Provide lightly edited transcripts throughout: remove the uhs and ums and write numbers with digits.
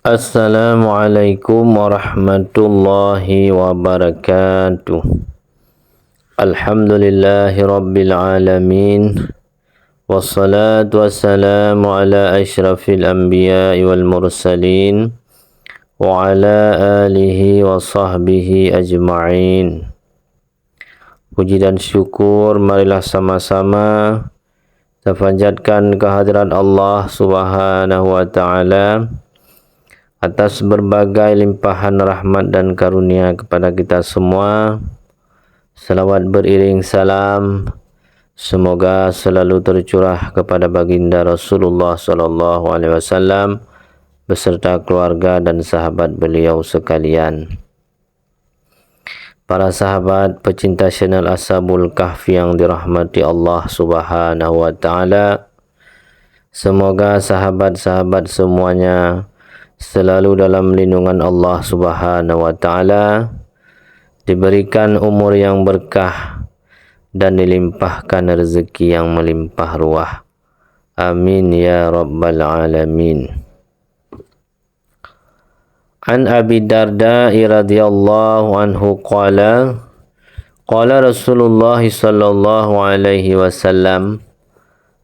Assalamualaikum warahmatullahi wabarakatuh. Alhamdulillahi rabbil alamin. Wassalatu wassalamu ala asyrafil anbiya'i wal mursalin wa ala alihi wa sahbihi ajma'in. Puji dan syukur marilah sama-sama kita panjatkan kehadirat Allah Subhanahu wa taala atas berbagai limpahan rahmat dan karunia kepada kita semua. Salawat beriring salam semoga selalu tercurah kepada baginda Rasulullah sallallahu alaihi wasallam beserta keluarga dan sahabat beliau sekalian. Para sahabat pecinta channel Ashabul Kahfi yang dirahmati Allah Subhanahu wa taala, semoga sahabat-sahabat semuanya selalu dalam lindungan Allah Subhanahu wa taala, diberikan umur yang berkah dan dilimpahkan rezeki yang melimpah ruah. Amin ya rabbal alamin. An Abi Darda radhiyallahu anhu qala Rasulullah sallallahu alaihi wasallam,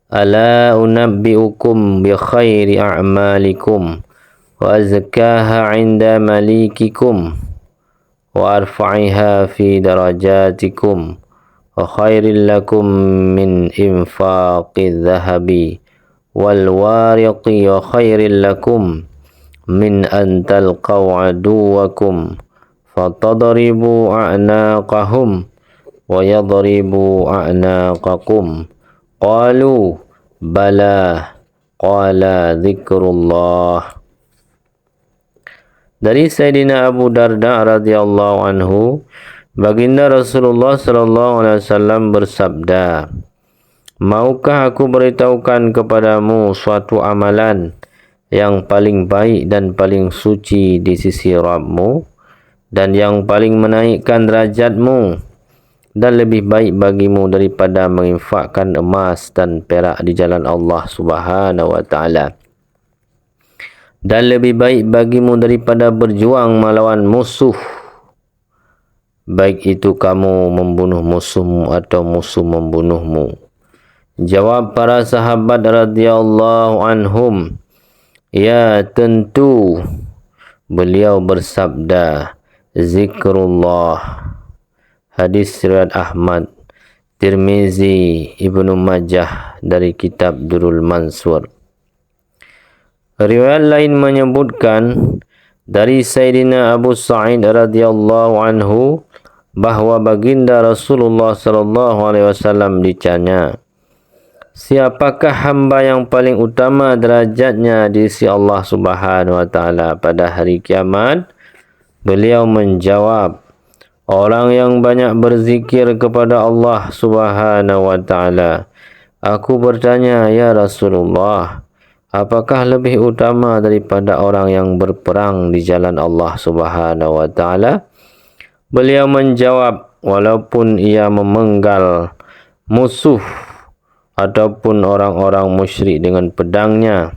ala unabbiukum bi khairi a'malikum wa azkaha 'inda malikikum wa arfa'iha fi darajatikum wa khairil lakum min infaqidh dhahabi wal wariqi wa khairil lakum min an talqaw aduwakum fatadribu a'naqahum wa yadribu a'naqakum. Qalu bala, qala dzikrullah. Dari Sayyidina Abu Darda radhiyallahu anhu, baginda Rasulullah sallallahu alaihi wasallam bersabda, maukah aku beritahukan kepadamu suatu amalan yang paling baik dan paling suci di sisi Rabbmu dan yang paling menaikkan derajatmu dan lebih baik bagimu daripada menginfakkan emas dan perak di jalan Allah Subhanahu wa taala, dan lebih baik bagimu daripada berjuang melawan musuh, baik itu kamu membunuh musuhmu atau musuh membunuhmu. Jawab para sahabat radhiyallahu anhum, ya tentu. Beliau bersabda, zikrullah. Hadis riwayat Ahmad, Tirmizi, Ibnu Majah dari kitab Durul Mansur. Riwayat lain menyebutkan dari Sayyidina Abu Sa'id radhiyallahu anhu bahawa baginda Rasulullah sallallahu alaihi wasallam ditanya, siapakah hamba yang paling utama derajatnya di sisi Allah Subhanahu wa taala pada hari kiamat? Beliau menjawab, orang yang banyak berzikir kepada Allah Subhanahu wa taala. Aku bertanya, ya Rasulullah, apakah lebih utama daripada orang yang berperang di jalan Allah Subhanahu wa taala? Beliau menjawab, walaupun ia memenggal musuh ataupun orang-orang musyrik dengan pedangnya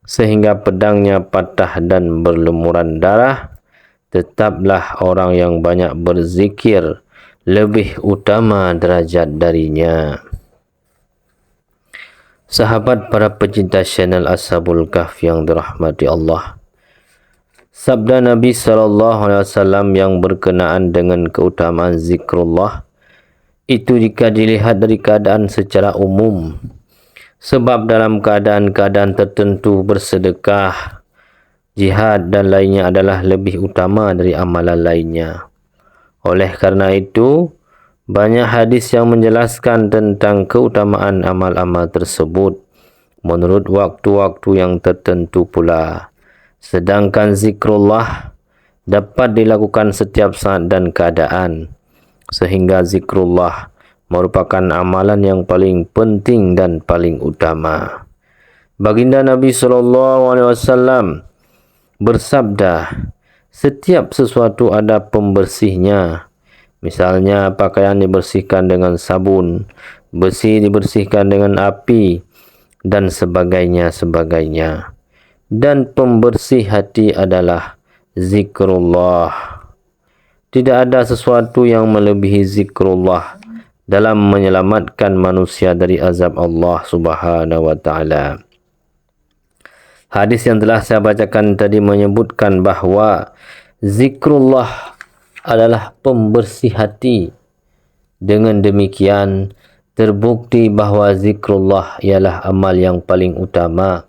sehingga pedangnya patah dan berlumuran darah, tetaplah orang yang banyak berzikir lebih utama derajat darinya. Sahabat para pecinta channel Ashabul Kahfi yang dirahmati Allah, sabda Nabi SAW yang berkenaan dengan keutamaan zikrullah itu jika dilihat dari keadaan secara umum, sebab dalam keadaan-keadaan tertentu bersedekah, jihad dan lainnya adalah lebih utama dari amalan lainnya. Oleh karena itu, banyak hadis yang menjelaskan tentang keutamaan amal-amal tersebut menurut waktu-waktu yang tertentu pula. Sedangkan zikrullah dapat dilakukan setiap saat dan keadaan, sehingga zikrullah merupakan amalan yang paling penting dan paling utama. Baginda Nabi SAW bersabda, setiap sesuatu ada pembersihnya. Misalnya pakaian dibersihkan dengan sabun, besi dibersihkan dengan api, dan sebagainya. dan pembersih hati adalah zikrullah. Tidak ada sesuatu yang melebihi zikrullah dalam menyelamatkan manusia dari azab Allah Subhanahu wa taala. Hadis yang telah saya bacakan tadi menyebutkan bahawa zikrullah adalah pembersih hati. Dengan demikian, terbukti bahawa zikrullah ialah amal yang paling utama.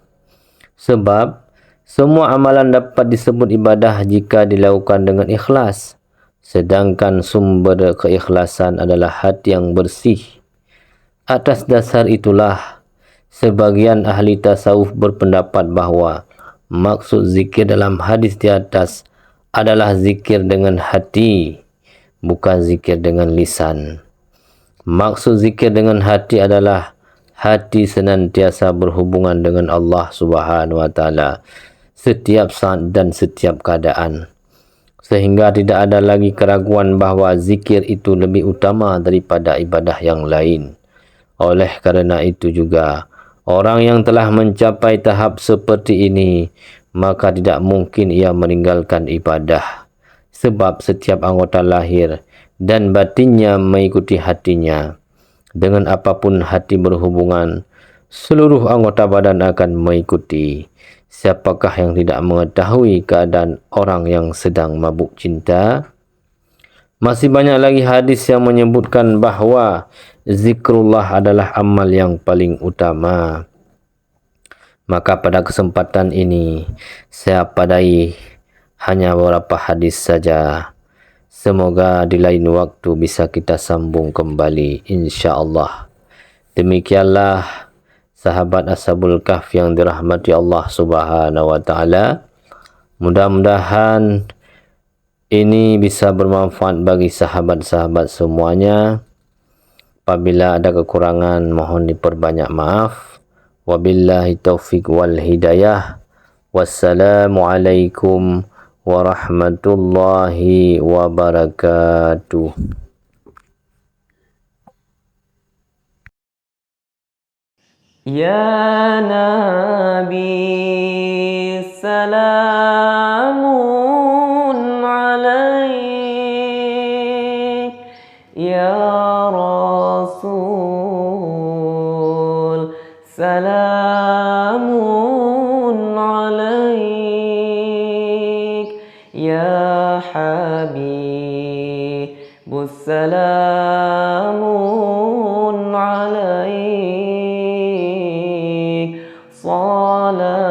Sebab, semua amalan dapat disebut ibadah jika dilakukan dengan ikhlas. Sedangkan sumber keikhlasan adalah hati yang bersih. Atas dasar itulah, sebagian ahli tasawuf berpendapat bahawa maksud zikir dalam hadis di atas adalah zikir dengan hati, bukan zikir dengan lisan. Maksud zikir dengan hati adalah hati senantiasa berhubungan dengan Allah Subhanahu wa taala setiap saat dan setiap keadaan, sehingga tidak ada lagi keraguan bahawa zikir itu lebih utama daripada ibadah yang lain. Oleh kerana itu juga, orang yang telah mencapai tahap seperti ini, maka tidak mungkin ia meninggalkan ibadah. Sebab setiap anggota lahir dan batinnya mengikuti hatinya. Dengan apapun hati berhubungan, seluruh anggota badan akan mengikuti. Siapakah yang tidak mengetahui keadaan orang yang sedang mabuk cinta? Masih banyak lagi hadis yang menyebutkan bahawa zikrullah adalah amal yang paling utama. Maka pada kesempatan ini, saya padai hanya beberapa hadis saja. Semoga di lain waktu bisa kita sambung kembali, insya-Allah. Demikianlah sahabat Ashabul Kahf yang dirahmati Allah Subhanahu wa taala. Mudah-mudahan ini bisa bermanfaat bagi sahabat-sahabat semuanya. Apabila ada kekurangan, mohon diperbanyak maaf. Wabillahi taufiq wal hidayah. Wassalamualaikum warahmatullahi wabarakatuh. Ya Nabi salamun alaik, Ya Rasul salamun alaik, Ya Habibus salamun alaik, salawatullah